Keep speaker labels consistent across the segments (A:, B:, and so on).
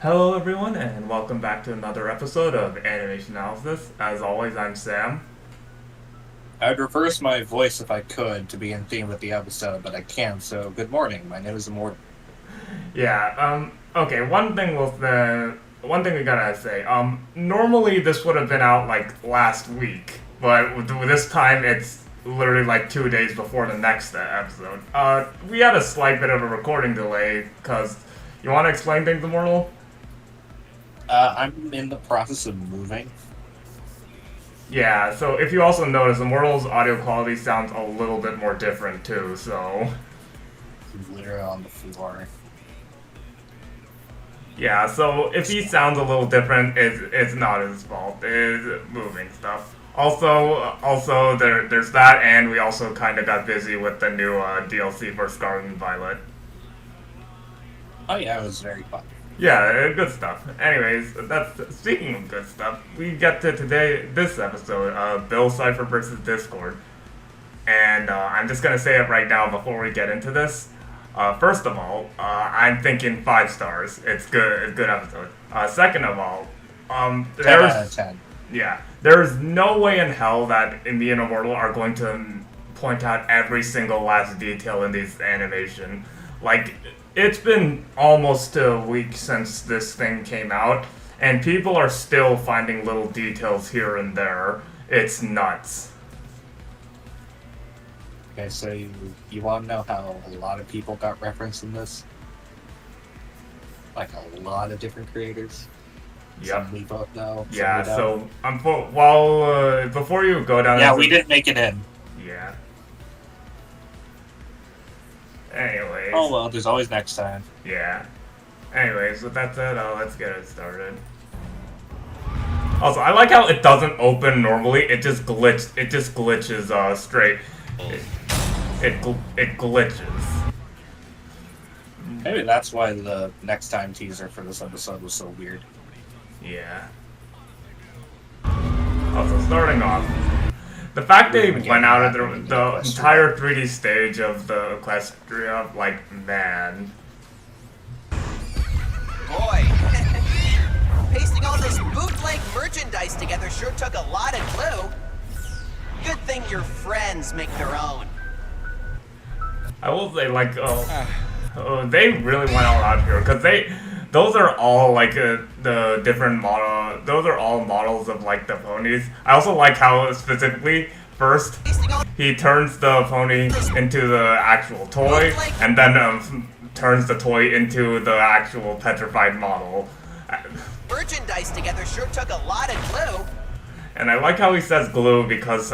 A: Hello everyone and welcome back to another episode of Animation Analysis. As always, I'm Sam.
B: I'd reverse my voice if I could to be in theme with the episode, but I can't, so good morning. My name is Immortal.
A: Okay, one thing we gotta say, normally this would have been out like last week, but with this time it's literally like 2 days before the next episode. We had a slight bit of a recording delay, cause, you wanna explain things, Immortal?
B: I'm in the process of moving.
A: Yeah, so if you also notice, Immortal's audio quality sounds a little bit more different too, so...
B: He's literally on the floor.
A: Yeah, so if he sounds a little different, it's not his fault. It's moving stuff. Also, there's that, and we also kind of got busy with the new DLC for Scarlet and Violet.
B: Oh yeah, it was very fun.
A: Yeah, good stuff. Anyways, that's speaking of good stuff. We get to this episode, Bill Cipher versus Discord, and I'm just gonna say it right now before we get into this. First of all, I'm thinking 5 stars. It's good episode. Second of all,
B: 10 out of 10.
A: yeah, there's no way in hell that me and Immortal are going to point out every single last detail in this animation. Like, it's been almost a week since this thing came out, and people are still finding little details here and there. It's nuts.
B: Okay, so you want to know how a lot of people got referenced in this? Like a lot of different creators?
A: Yep.
B: Some we both know.
A: Yeah,
B: so
A: before you go down...
B: Yeah, we didn't make it in.
A: Yeah. Anyways.
B: Oh well, there's always next time.
A: Yeah. Anyways, with that said, let's get it started. Also, I like how it doesn't open normally. It just glitches straight. It glitches.
B: Maybe that's why the next time teaser for this episode was so weird.
A: Yeah. Also, starting off, the fact they went out of the entire 3D stage of the Equestria, like, man.
C: Boy, pasting all this bootleg merchandise together sure took a lot of glue. Good thing your friends make their own.
A: I will say, like, they really went all out here, because those are all, like, the different model, those are all models of, like, the ponies. I also like how, specifically, first, he turns the pony into the actual toy, and then, turns the toy into the actual petrified model.
C: Merchandise together sure took a lot of glue.
A: And I like how he says glue because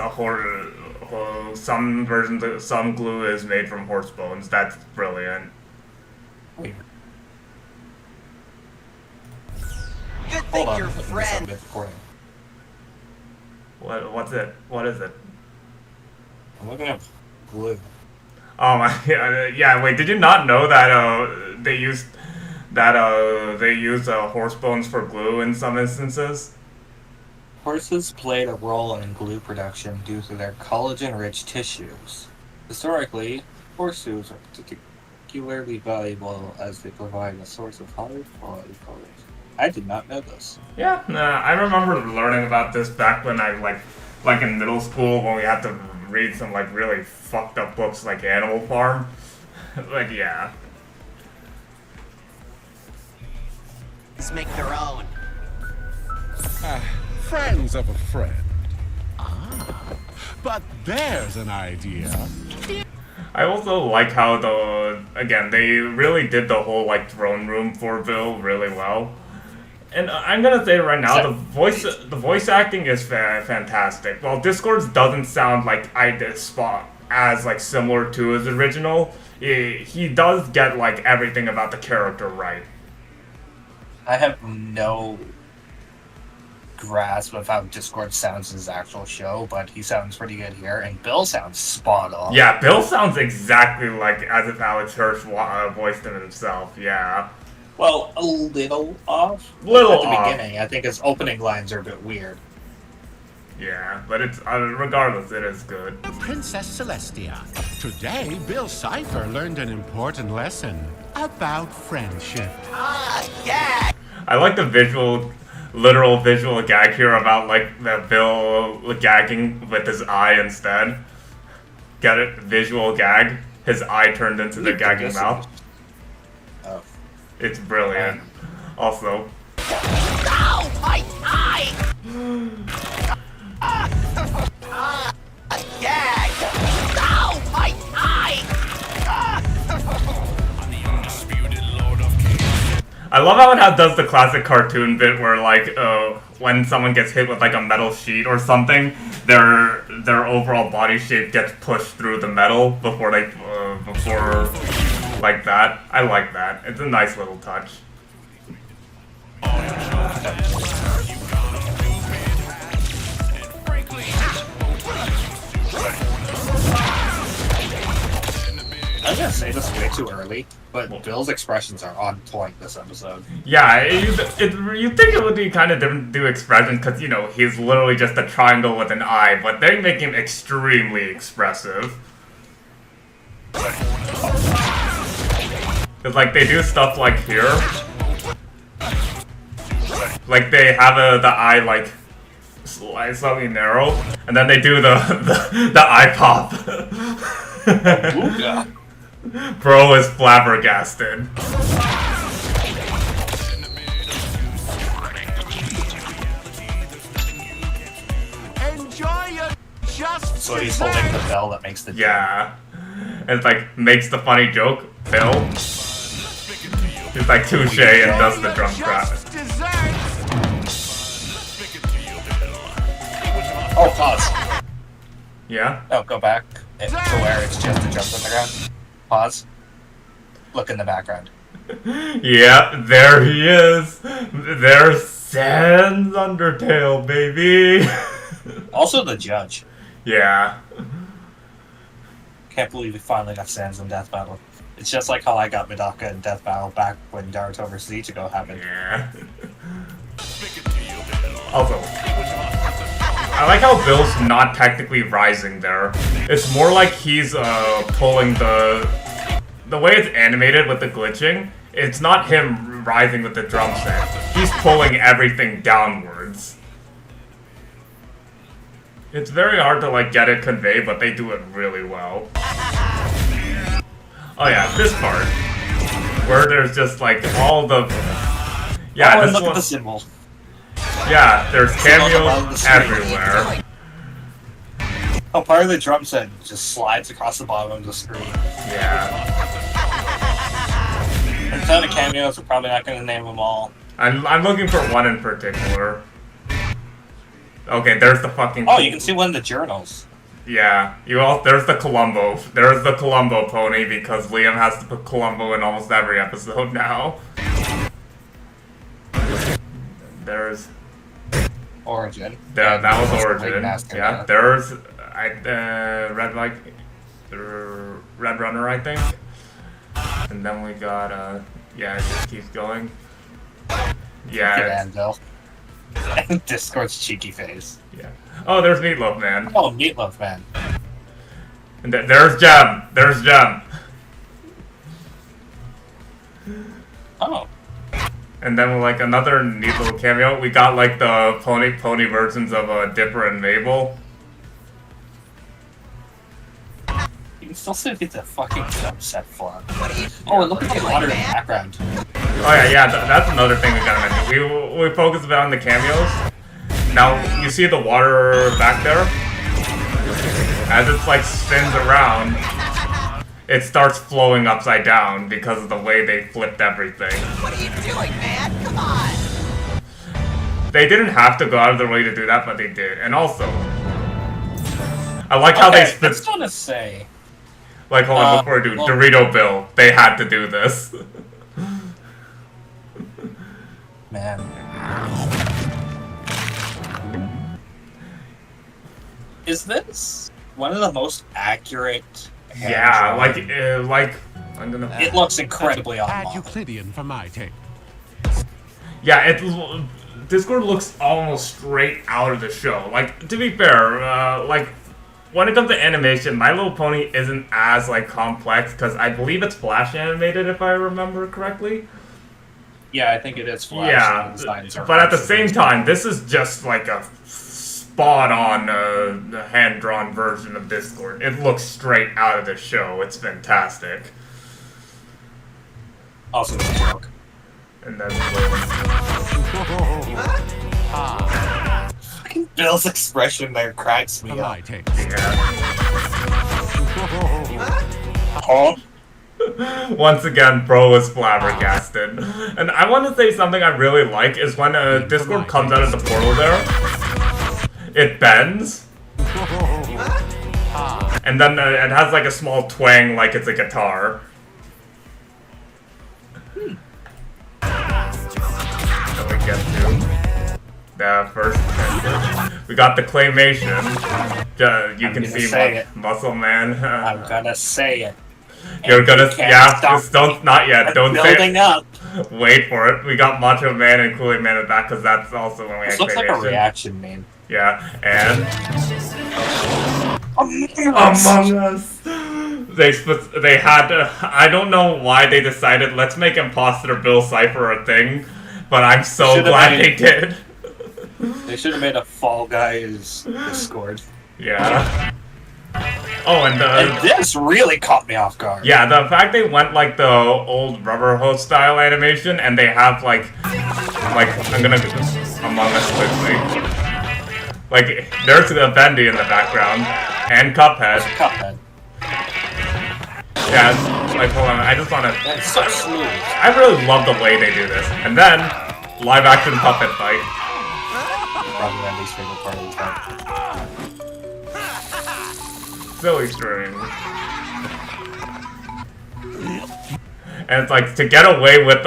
A: some versions of some glue is made from horse bones. That's brilliant.
C: Good
B: Hold
C: thing
B: on,
C: your friend.
A: What's it? What is it?
B: I'm looking at glue.
A: Oh my, yeah, wait, did you not know that they use horse bones for glue in some instances?
B: Horses played a role in glue production due to their collagen-rich tissues. Historically, horseshoes are particularly valuable as they provide a source of high-quality colors. I did not know this.
A: Yeah, I remember learning about this back when I like in middle school when we had to read some like really fucked up books like Animal Farm. Like, yeah.
C: Make their own.
D: Friends of a friend. But there's an idea.
A: I also like how they really did the whole like throne room for Bill really well. And I'm gonna say right now, the voice acting is fantastic. While Discord's doesn't sound like as like similar to his original, he does get like everything about the character right.
B: I have no grasp of how Discord sounds in his actual show, but he sounds pretty good here, and Bill sounds spot on.
A: Yeah, Bill sounds exactly like as if Alex Hirsch voiced him himself, yeah.
B: Well, a little off. At the beginning, I think his opening lines are a bit weird.
A: Yeah, but it's regardless, it is good.
D: Princess Celestia. Today, Bill Cipher learned an important lesson about friendship.
C: Yeah!
A: I like the literal visual gag here about like the Bill gagging with his eye instead. Get it? Visual gag. His eye turned into the gagging mouth.
B: Oh.
A: It's brilliant. Also.
C: Ow! My eye! Gag! Ow! My eye!
A: I love how it does the classic cartoon bit where like when someone gets hit with like a metal sheet or something, their overall body shape gets pushed through the metal before like that. I like that. It's a nice little touch.
B: I was gonna say this way too early, but Bill's expressions are on point this episode.
A: Yeah, you think it would be kind of different to do expression because, you know, he's literally just a triangle with an eye, but they make him extremely expressive. Because, like, they do stuff like here. Like, they have the eye, like, slightly narrow, and then they do the eye pop.
B: Ooga.
A: Bro is flabbergasted.
C: Enjoy your just.
B: So he's holding the bell that makes the jump.
A: Yeah. And it's like, makes the funny joke, Phil. He's like, touche, and does the drum crap.
B: Oh, pause.
A: Yeah?
B: Oh, go back to where it's just a jump on the ground. Pause. Look in the background.
A: Yeah, there he is. There's Sans Undertale, baby.
B: Also the judge.
A: Yeah.
B: Can't believe we finally got Sans in Death Battle. It's just like how I got Medaka in Death Battle back when Naruto vs. Ichigo happened.
A: Yeah. Also, I like how Bill's not technically rising there. It's more like he's pulling the way it's animated with the glitching. It's not him rising with the drum set. He's pulling everything downwards. It's very hard to like get it conveyed, but they do it really well. Oh yeah, this part where there's just like all the
B: Yeah,
A: this
B: look
A: one.
B: at the symbol.
A: Yeah, there's cameos everywhere.
B: Oh, part of the drum set just slides across the bottom of the screen.
A: Yeah.
B: A ton of cameos, we're probably not going to name them all.
A: I'm looking for one in particular. Okay, there's the fucking.
B: Oh, you can see one of the journals.
A: Yeah, there's the Columbo. There's the Columbo pony because Liam has to put Columbo in almost every episode now. There's.
B: Origin.
A: Yeah, that was Origin.
B: Master,
A: Yeah, there's Red Runner, I think. And then we got yeah, it just keeps going. Yeah.
B: Anvil. And Discord's cheeky face.
A: Yeah. Oh, there's Meatloaf Man.
B: Oh, Meatloaf Man.
A: And there's Gem. There's Gem.
B: Oh.
A: And then like another neat little cameo. We got like the pony versions of Dipper and Mabel.
B: You can still see the fucking jump set flag. Oh, and look at the water in the background.
A: Oh yeah, that's another thing we gotta mention. We focus a bit on the cameos. Now you see the water back there. As it's like spins around, it starts flowing upside down because of the way they flipped everything.
C: What are you doing, man? Come on!
A: They didn't have to go out of their way to do that, but they did. And also, I like how they split.
B: I was gonna say.
A: Like, hold on, before I do, Dorito Bill, they had to do this.
B: Man. Is this one of the most accurate?
A: Yeah, like I'm gonna.
B: It looks incredibly
D: Add
B: on.
D: Euclidean for my taste.
A: Yeah, Discord looks almost straight out of the show. Like, to be fair, like when it comes to animation, My Little Pony isn't as like complex because I believe it's flash animated if I remember correctly.
B: Yeah, I think it is Flash.
A: Yeah,
B: and the designs are
A: but at the
B: also
A: same
B: based
A: time, this is just like a spot-on hand-drawn version of Discord. It looks straight out of the show. It's fantastic.
B: also a joke.
A: And then
B: Fucking Bill's expression there cracks me up.
D: My take.
A: yeah.
B: Huh?
A: Once again, bro is flabbergasted. And I want to say something I really like is when Discord comes out of the portal there, it bends. And then it has like a small twang like it's a guitar. So we get to the first. We got the claymation. You can see Muscle Man.
B: I'm gonna say it.
A: You're gonna,
B: can't
A: yeah,
B: stop
A: just don't, not yet,
B: I'm
A: don't say
B: building
A: it.
B: up.
A: Wait for it. We got Macho Man and Kool-Aid Man in the back, because that's also when we
B: This
A: had
B: looks like a
A: claymation.
B: reaction meme.
A: Yeah, and
B: Among
A: Among Us. They had to, I don't know why they decided, let's make Imposter Bill Cipher a thing, but I'm so
B: Should've
A: glad
B: made-
A: they did.
B: They should have made a Fall Guys Discord.
A: Yeah. Oh, and
B: And this really caught me off guard.
A: yeah, the fact they went like the old rubber hose style animation, and they have like I'm gonna Among Us quickly. Like there's a Bendy in the background and Cuphead.
B: Cuphead.
A: Yeah, like hold on, I just wanna.
B: That's so smooth.
A: I really love the way they do this. And then live action puppet fight.
B: Probably my least favorite part of the time.
A: Silly string. And it's like to get away with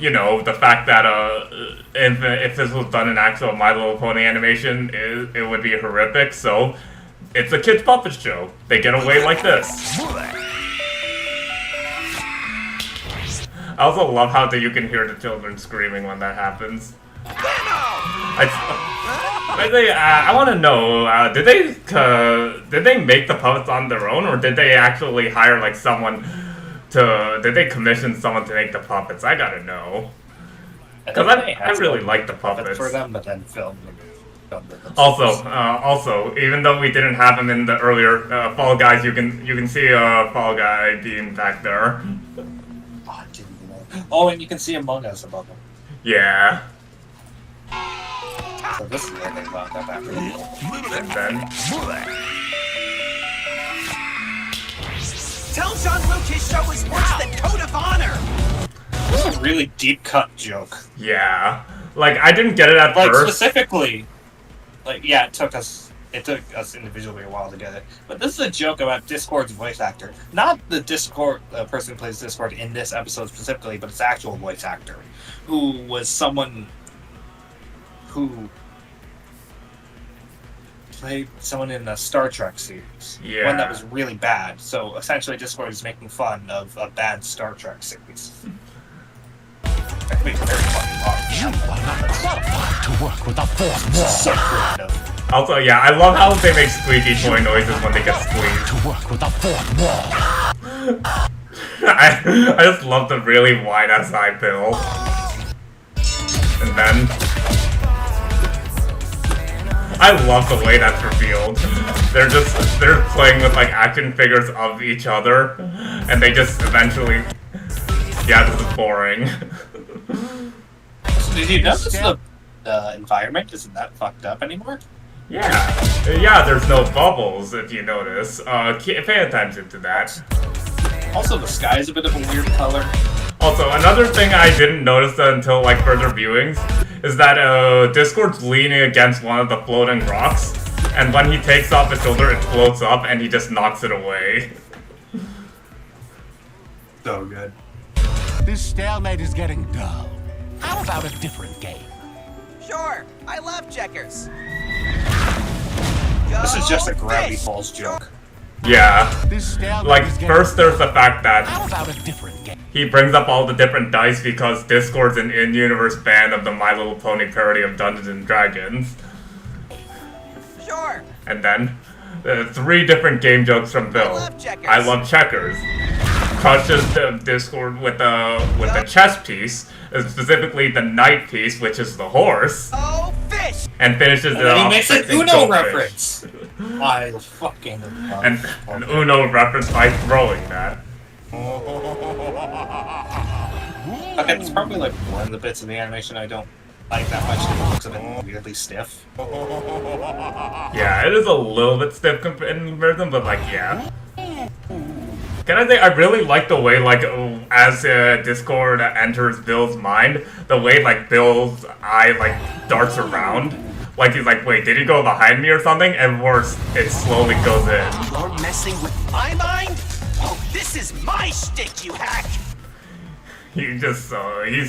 A: you know, the fact that if this was done in actual My Little Pony animation, it would be horrific. So it's a kids puppet show. They get away like this. I also love how you can hear the children screaming when that happens. I want to know, did they make the puppets on their own, or did they actually hire like someone did they commission someone to make the puppets? I gotta know. Because I really like the puppets.
B: For them, but then filmed them.
A: Also, even though we didn't have him in the earlier Fall Guys, you can see a Fall Guy being back there.
B: Oh, I didn't know. Oh, and you can see Among Us above them.
A: Yeah.
B: So this is where they wound up after the
A: And then
C: Tell Jean-Luc his show is worse than Code of Honor!
B: This is a really deep cut joke.
A: yeah, like I didn't get it at
B: Like
A: first.
B: specifically, like yeah, it took us individually a while to get it. But this is a joke about Discord's voice actor, not the Discord person who plays Discord in this episode specifically, but its actual voice actor, who was someone who played someone in the Star Trek series.
A: Yeah.
B: One that was really bad. So essentially Discord is making fun of a bad Star Trek series. That makes very fucking
D: You
B: hard.
D: are not qualified to work with a fourth wall.
B: So creative.
A: Also, yeah, I love how they make squeaky toy noises when they get squeezed.
D: To work with a fourth wall.
A: I just love the really wide ass eye pill. And then I love the way that's revealed. They're playing with like action figures of each other, and they just eventually. Yeah, this is boring.
B: Did you notice the environment isn't that fucked up anymore?
A: Yeah, there's no bubbles if you notice. Pay attention to that.
B: Also, the sky is a bit of a weird color.
A: Also, another thing I didn't notice until like further viewings is that Discord's leaning against one of the floating rocks, and when he takes off his shoulder, it floats up and he just knocks it away.
B: So good.
D: This stalemate is getting dull. How about a different game?
C: Sure, I love checkers.
B: This is just a
C: Go
B: Gravity
C: fish.
B: Falls joke.
A: Yeah.
D: This stalemate
A: Like,
D: is getting
A: first there's the fact that
D: How about a different game?
A: he brings up all the different dice because Discord's an in-universe fan of the My Little Pony parody of Dungeons and Dragons.
C: Sure.
A: And then, 3 different game jokes from Bill.
C: love checkers.
A: I love checkers. crushes the Discord with the chess piece, specifically the knight piece, which is the horse,
C: Oh, fish!
A: and finishes it
B: And
A: off.
B: he makes an
A: fixing
B: Uno
A: goldfish.
B: reference. I fucking love
A: And an Uno reference by throwing that.
B: Okay, it's probably like one of the bits of the animation I don't like that much. It looks a bit weirdly stiff.
A: Yeah, it is a little bit stiff in comparison, but like, yeah. Can I say, I really like the way, like, as Discord enters Bill's mind, the way, like, Bill's eye, like, darts around. Like, he's like, wait, did he go behind me or something? And worse, it slowly goes in.
C: You're messing with my mind? Oh, this is my shtick, you hack!
A: He's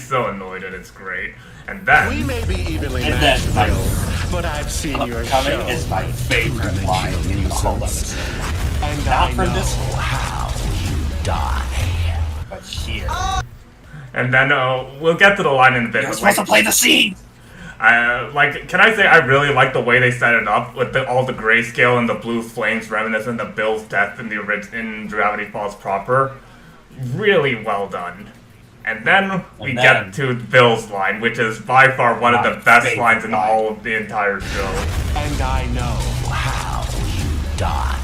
A: so annoyed and it's great. And then...
D: We may be evenly
B: And
D: matched,
B: then,
D: Bill, but I've seen your
B: Upcoming
D: show.
B: is my favorite line in the whole episode.
D: And
B: Not
D: I
B: from
D: know
B: this
D: how you die.
B: but here.
A: And then, we'll get to the line in a bit.
B: You're
A: but,
B: supposed
A: like,
B: to play the scene!
A: like, can I say I really like the way they set it up with all the grayscale and the blue flames reminiscent of Bill's death in in Gravity Falls proper. Really well done. And then we get to Bill's line, which is by far one of the best lines in all of the entire show.
D: And I know how you die.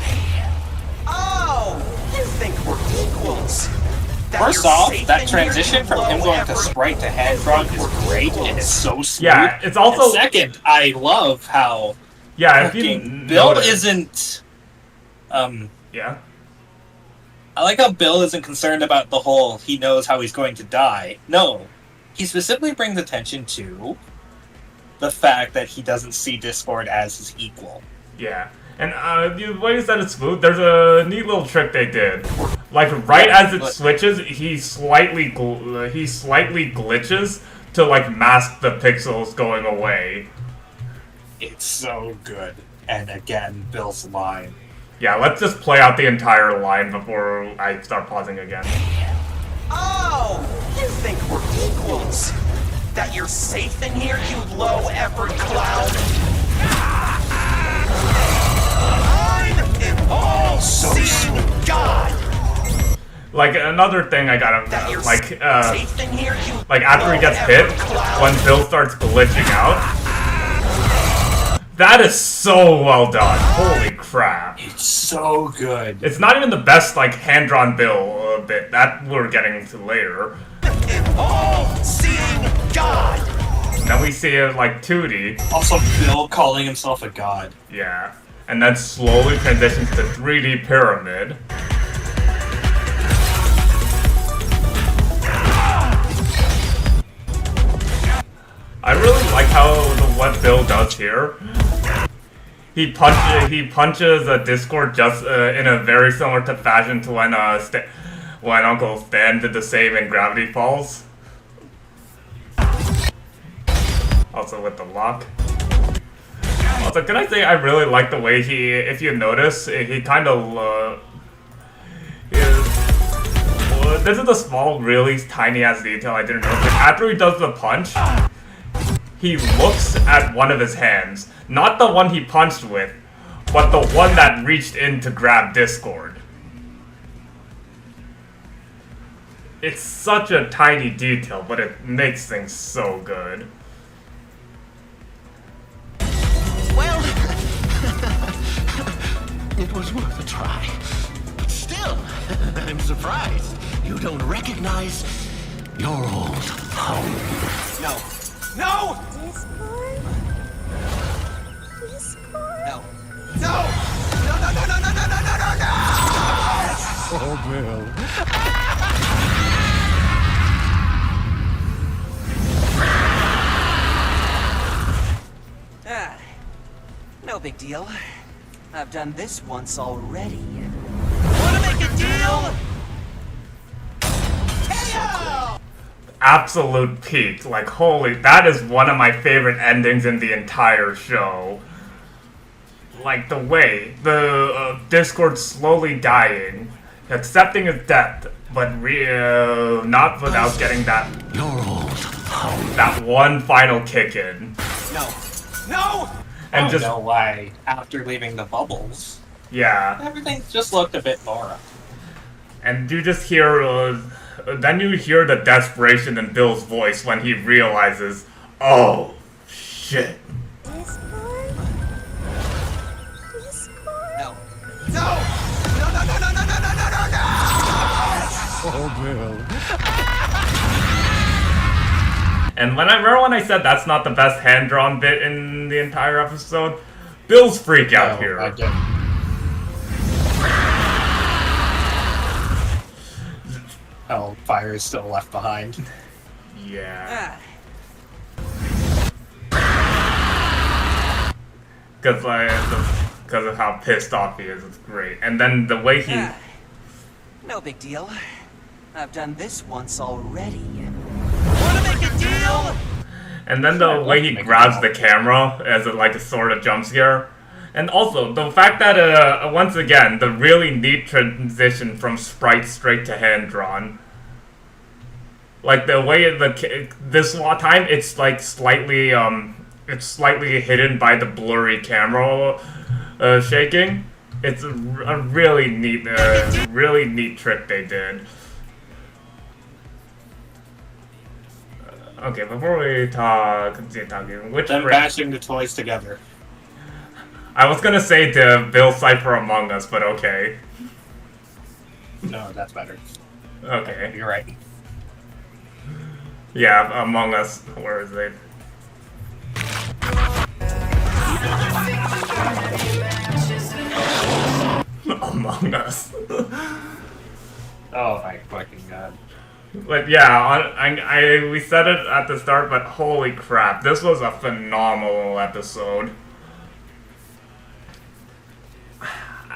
C: Oh, you think we're equals? That
B: First
C: you're
B: off,
C: safe
B: that
C: in
B: transition
C: here,
B: from him
C: low
B: going to
C: effort-
B: sprite to hand drawn is great and it's so smooth.
A: Yeah, it's also...
B: And second, I love how
A: Yeah, if you
B: fucking Bill
A: notice-
B: isn't
A: Yeah?
B: I like how Bill isn't concerned about the whole he knows how he's going to die. No. He specifically brings attention to the fact that he doesn't see Discord as his equal.
A: Yeah. And the way you said it's smooth, there's a neat little trick they did. Like, right as it switches, he slightly glitches to, like, mask the pixels going away.
B: It's so good. And again, Bill's line.
A: Yeah, let's just play out the entire line before I start pausing again.
C: Oh, you think we're equals? That you're safe in here, you low effort clown? I'm an all-seeing God!
A: Like, another thing I
C: That
A: gotta,
C: you're
A: like,
C: safe in here, you
A: like after he gets hit,
C: low-effort clown?
A: when Bill starts glitching out. That is so well done. Holy crap.
B: It's so good.
A: It's not even the best, like, hand-drawn Bill bit. That we're getting to later.
C: An all-seeing God!
A: Then we see it, like, 2D.
B: Also, Bill calling himself a god.
A: Yeah. And then slowly transitions to 3D Pyramid. I really like how what Bill does here. He punches a Discord just in a very similar to fashion to when Uncle Stan did the same in Gravity Falls. Also with the lock. Also, can I say I really like the way if you notice, he kind of this is a small, really tiny ass detail I didn't notice. Like, after he does the punch, he looks at one of his hands. Not the one he punched with, but the one that reached in to grab Discord. It's such a tiny detail, but it makes things so good.
C: Well,
D: It was worth a try. But still, I'm surprised you don't recognize your old home.
C: no. No! No. No! No, no, no, no, no, no, no, no, no, no!
D: Oh, Bill.
C: Ah, no big deal. I've done this once already. Wanna make a deal? KO!
A: Absolute peak. Like, holy, that is one of my favorite endings in the entire show. Like, the way the Discord slowly dying, accepting his death, but not without getting that
D: Your old home.
A: that one final kick in.
C: No. No!
A: And
B: I
A: just,
B: don't know why, after leaving the bubbles,
A: yeah.
B: everything just looked a bit more.
A: And you just hear, then you hear the desperation in Bill's voice when he realizes, oh, shit.
E: Discord? Discord?
C: No. No! No, no, no, no, no, no, no, no, no, no!
D: Oh, Bill.
A: And remember when I said that's not the best hand-drawn bit in the entire episode? Bill's freak out here.
B: I did. Oh, fire is still left behind.
A: Yeah.
C: Ah.
A: Because of how pissed off he is, it's great. And then the way he...
C: Ah. No big deal. I've done this once already. Wanna make a deal?
A: And then the way he grabs the camera as like a sort of jump scare. And also, the fact that, once again, the really neat transition from sprite straight to hand-drawn. Like, the way this time, it's like slightly hidden by the blurry camera shaking. It's a really neat trick they did. Okay, before we continue talking, which
B: Them bashing the toys together.
A: I was gonna say to Bill Cipher Among Us, but okay.
B: No, that's better.
A: Okay.
B: You're right.
A: Yeah, Among Us. Where is it? Among Us.
B: Oh my fucking god.
A: But yeah, we said it at the start, but holy crap, this was a phenomenal episode.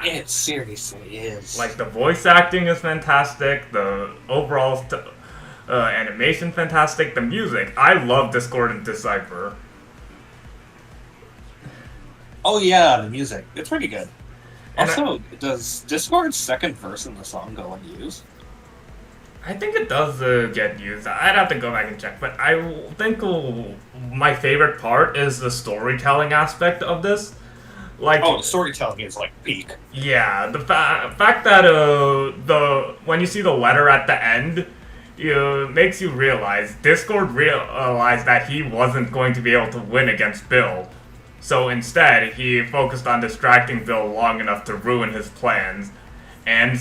B: It seriously is.
A: Like, the voice acting is fantastic, the overall animation fantastic, the music. I love Discord and Decipher.
B: Oh yeah, the music. It's pretty good.
A: And
B: Also, does Discord's second verse in the song go unused?
A: I think it does get used. I'd have to go back and check, but I think my favorite part is the storytelling aspect of this. Like,
B: Oh, the storytelling is like peak.
A: yeah, the fact that when you see the letter at the end, it makes you realize Discord realized that he wasn't going to be able to win against Bill. So instead, he focused on distracting Bill long enough to ruin his plans. And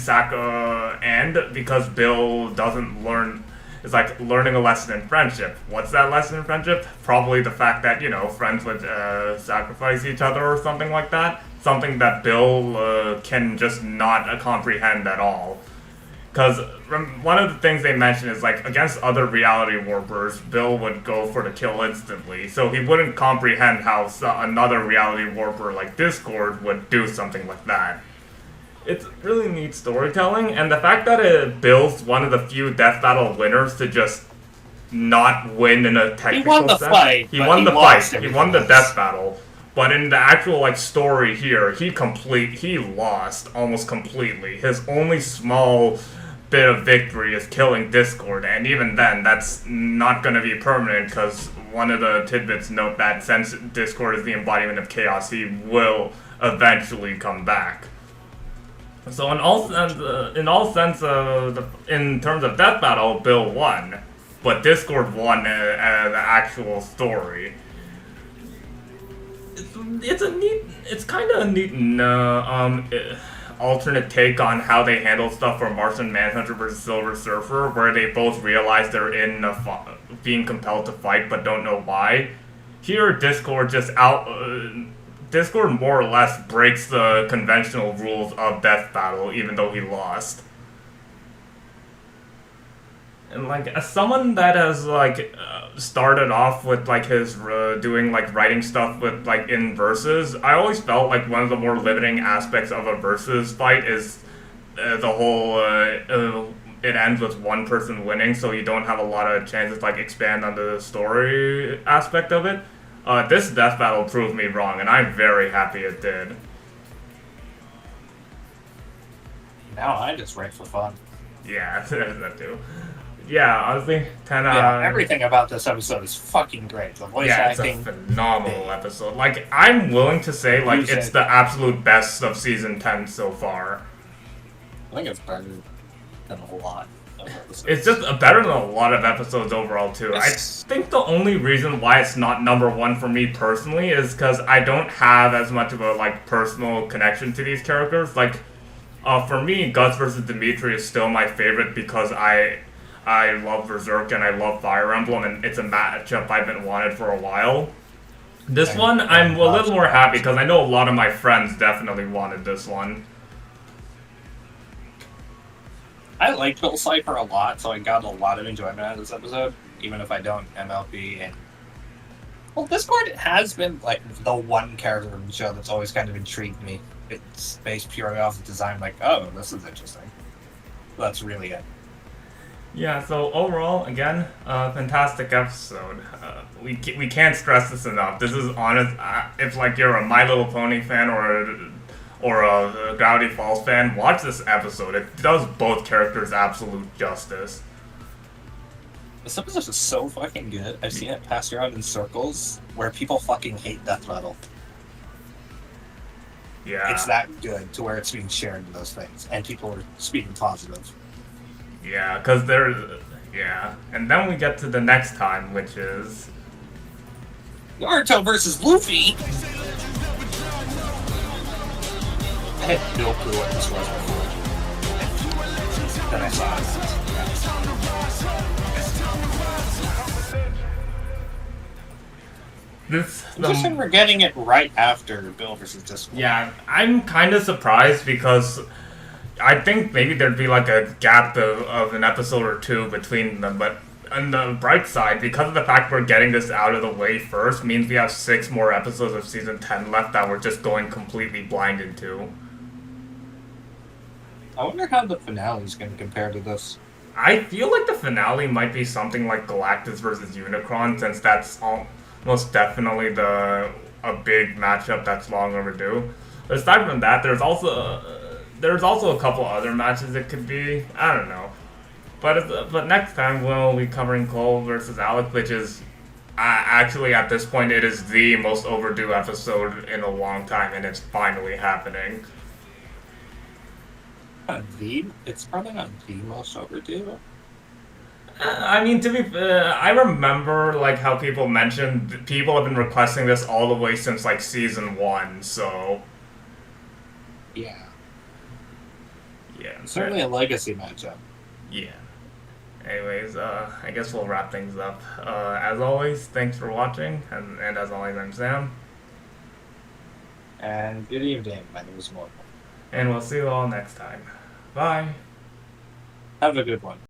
A: because Bill doesn't learn, it's like learning a lesson in friendship. What's that lesson in friendship? Probably the fact that, friends would sacrifice each other or something like that. Something that Bill can just not comprehend at all. Because one of the things they mention is, like, against other reality warpers, Bill would go for the kill instantly. So he wouldn't comprehend how another reality warper like Discord would do something like that. It's really neat storytelling, and the fact that Bill's one of the few death battle winners to just not win in a technical
B: won the
A: sense.
B: fight,
A: He
B: but
A: won
B: he
A: the
B: lost
A: fight. He
B: everything
A: won the
B: else.
A: death battle. But in the actual, like, story here, he lost almost completely. His only small bit of victory is killing Discord, and even then, that's not going to be permanent, because one of the tidbits note that since Discord is the embodiment of chaos, he will eventually come back. So in terms of death battle, Bill won, but Discord won the actual story. It's kind of a neat alternate take on how they handle stuff for Martian Manhunter versus Silver Surfer, where they both realize they're being compelled to fight but don't know why. Here, Discord Discord more or less breaks the conventional rules of death battle, even though he lost. And, like, as someone that has, like, started off with, like, his doing, like, writing stuff with, like, in verses, I always felt like one of the more limiting aspects of a versus fight is the whole it ends with one person winning, so you don't have a lot of chances to, like, expand on the story aspect of it. This death battle proved me wrong, and I'm very happy it did.
B: Now I just write for fun.
A: Yeah, there's that too. Yeah, honestly, 10
B: Everything about this episode is fucking great. The voice
A: yeah, it's a
B: acting.
A: phenomenal episode. Like, I'm willing to say, like,
B: Music.
A: it's the absolute best of Season 10 so far.
B: I think it's better. than a lot of episodes.
A: It's just better than a lot of episodes overall too. I think the only reason why it's not number one for me personally is because I don't have as much of a like personal connection to these characters. Like, for me, Guts versus Dimitri is still my favorite because I love Berserk and I love Fire Emblem, and it's a matchup I've been wanted for a while. This one, I'm a little more happy because I know a lot of my friends definitely wanted this one.
B: I like Bill Cipher a lot, so I got a lot of enjoyment out of this episode, even if I don't MLP. And well, Discord has been like the one character in the show that's always kind of intrigued me. It's based purely off the design, like, oh, this is interesting. That's really it.
A: Yeah, so overall, again, fantastic episode. We can't stress this enough. This is honest. If like you're a My Little Pony fan or a Gravity Falls fan, watch this episode. It does both characters absolute justice.
B: This episode is so fucking good. I've seen it passed around in circles where people fucking hate death metal.
A: Yeah.
B: It's that good to where it's being shared to those things, and people are speaking positive.
A: Yeah, because yeah. And then we get to the next time, which is...
B: Naruto versus Luffy! I had no clue what this was before. Then I saw it. Interesting we're getting it right after Bill versus Discord.
A: Yeah, I'm kind of surprised because I think maybe there'd be like a gap of an episode or two between them, but on the bright side, because of the fact we're getting this out of the way first, means we have 6 more episodes of Season 10 left that we're just going completely blind into.
B: I wonder how the finale is going to compare to this.
A: I feel like the finale might be something like Galactus versus Unicron, since that's almost definitely a big matchup that's long overdue. But aside from that, there's also a couple other matches it could be. I don't know. But next time we'll be covering Cole versus Alec, which is actually at this point it is the most overdue episode in a long time, and it's finally happening.
B: It's probably not the most overdue.
A: I mean, I remember like how people mentioned people have been requesting this all the way since like season 1. So
B: yeah,
A: yeah,
B: certainly a legacy matchup.
A: Yeah. Anyways, I guess we'll wrap things up. As always, thanks for watching, and as always, I'm Sam.
B: And good evening. My name is Morgan.
A: And we'll see you all next time. Bye.
B: Have a good one.